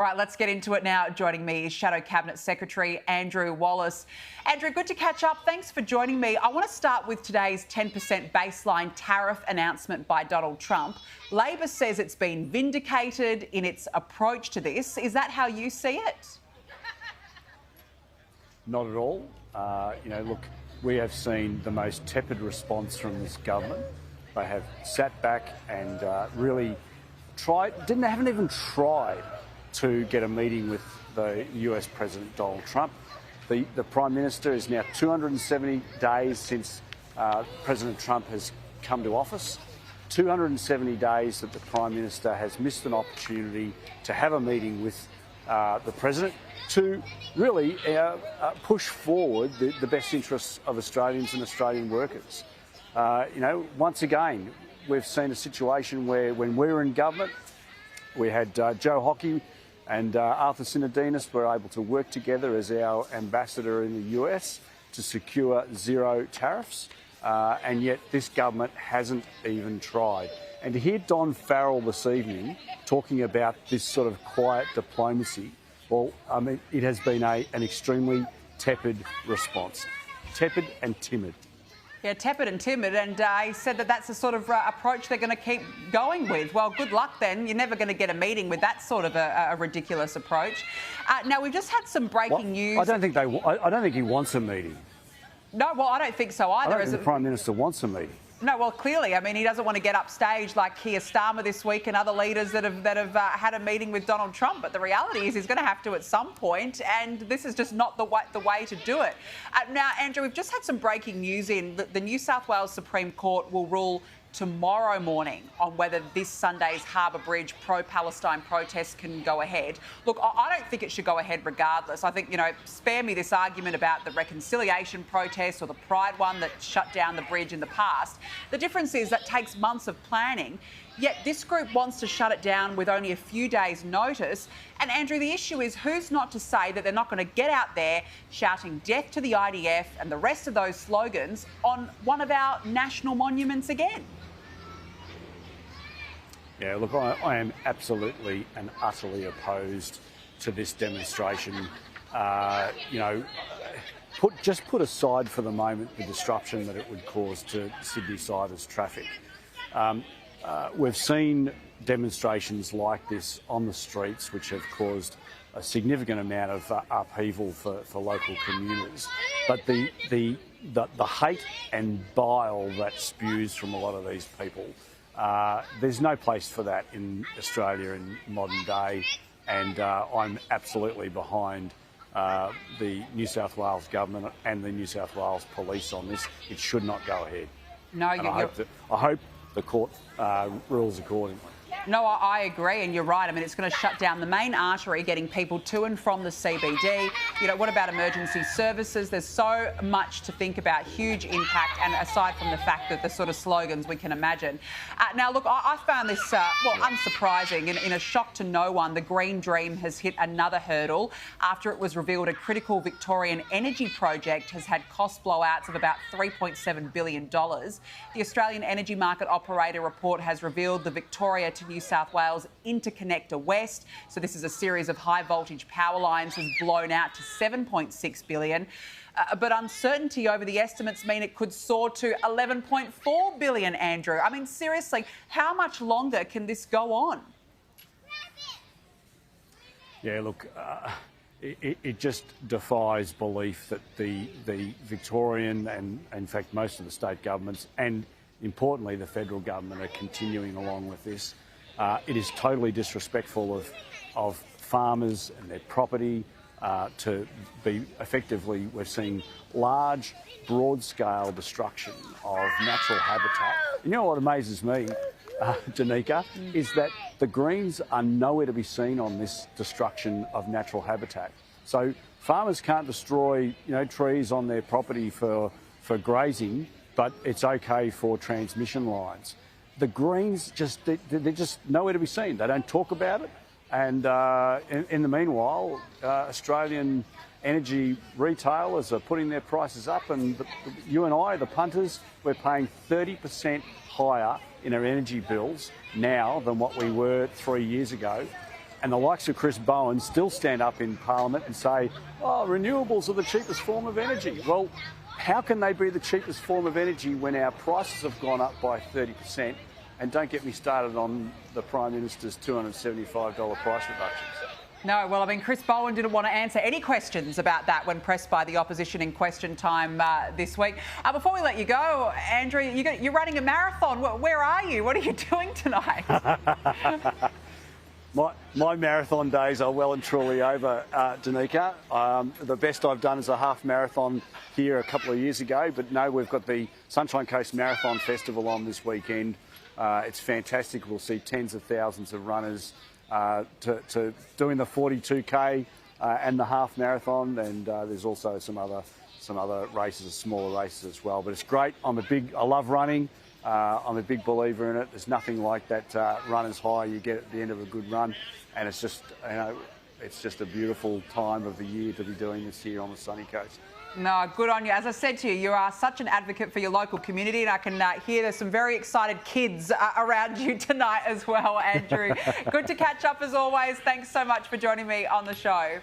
All right, let's get into it now. Joining me is Shadow Cabinet Secretary Andrew Wallace. Andrew, good to catch up. Thanks for joining me. I want to start with today's 10% baseline tariff announcement by Donald Trump. Labor says it's been vindicated in its approach to this. Is that how you see it? Not at all. Look, we have seen the most tepid response from this government. They have sat back and really haven't even tried to get a meeting with the US President Donald Trump. The Prime Minister is now 270 days since President Trump has come to office. 270 days that the Prime Minister has missed an opportunity to have a meeting with the President to really push forward the best interests of Australians and Australian workers. Once again, we've seen a situation where when we were in government, we had Joe Hockey and Arthur Sinodinos were able to work together as our ambassador in the US to secure zero tariffs, and yet this government hasn't even tried. And to hear Don Farrell this evening talking about this sort of quiet diplomacy, well, I mean, it has been an extremely tepid response. Tepid and timid. Yeah, tepid and timid, and he said that that's the sort of approach they're going to keep going with. Well, good luck then. You're never going to get a meeting with that sort of a ridiculous approach. Now, we've just had some breaking news. I don't think he wants a meeting. No, well, I don't think so either. I don't think the Prime Minister wants a meeting. No, well, clearly, I mean, he doesn't want to get upstage like Keir Starmer this week and other leaders that have had a meeting with Donald Trump. But the reality is he's going to have to at some point, and this is just not the way to do it. Now, Andrew, we've just had some breaking news in that the New South Wales Supreme Court will rule tomorrow morning on whether this Sunday's Harbour Bridge pro-Palestine protest can go ahead. Look, I don't think it should go ahead regardless. I think, spare me this argument about the reconciliation protest or the Pride one that shut down the bridge in the past. The difference is that takes months of planning, yet this group wants to shut it down with only a few days' notice. And, Andrew, the issue is who's not to say that they're not going to get out there shouting death to the IDF and the rest of those slogans on one of our national monuments again? Yeah, look, I am absolutely and utterly opposed to this demonstration. Just put aside for the moment the disruption that it would cause to Sydney-Siders traffic. We've seen demonstrations like this on the streets, which have caused a significant amount of upheaval for local communities. But the hate and bile that spews from a lot of these people, there's no place for that in Australia in modern day, and I'm absolutely behind the New South Wales government and the New South Wales police on this. It should not go ahead. No, I hope the court rules accordingly. No, I agree, and you're right. I mean, it's going to shut down the main artery getting people to and from the CBD. What about emergency services? There's so much to think about, huge impact, and aside from the fact that the sort of slogans we can imagine. Now, look, I found this, unsurprising. In a shock to no one, the Green Dream has hit another hurdle after it was revealed a critical Victorian energy project has had cost blowouts of about $3.7 billion. The Australian Energy Market Operator report has revealed the Victoria to New South Wales Interconnector West, so this is a series of high voltage power lines, has blown out to $7.6 billion. But uncertainty over the estimates mean it could soar to $11.4 billion, Andrew. I mean, seriously, how much longer can this go on? Yeah, look, it just defies belief that the Victorian and, in fact, most of the state governments and, importantly, the federal government are continuing along with this. It is totally disrespectful of farmers and their property to be effectively, we're seeing large, broad-scale destruction of natural habitat. You know what amazes me, Danica, is that the Greens are nowhere to be seen on this destruction of natural habitat. So farmers can't destroy, trees on their property for grazing, but it's okay for transmission lines. The Greens they're just nowhere to be seen. They don't talk about it. And in the meanwhile, Australian energy retailers are putting their prices up, and you and I, the punters, we're paying 30% higher in our energy bills now than what we were 3 years ago. and the likes of Chris Bowen still stand up in Parliament and say, oh, renewables are the cheapest form of energy. Well, how can they be the cheapest form of energy when our prices have gone up by 30%? And don't get me started on the Prime Minister's $275 price reductions. No, well, I mean, Chris Bowen didn't want to answer any questions about that when pressed by the opposition in question time this week. Before we let you go, Andrew, you're running a marathon. Where are you? What are you doing tonight? My marathon days are well and truly over, Danica. The best I've done is a half marathon here a couple of years ago, but no, we've got the Sunshine Coast Marathon Festival on this weekend. It's fantastic. We'll see tens of thousands of runners to doing the 42K and the half marathon, and there's also some other races, smaller races as well. But it's great. I love running. I'm a big believer in it. There's nothing like that runner's high you get at the end of a good run, and it's just it's just a beautiful time of the year to be doing this here on the sunny coast. No, good on you. As I said to you, you are such an advocate for your local community, and I can hear there's some very excited kids around you tonight as well, Andrew. Good to catch up as always. Thanks so much for joining me on the show.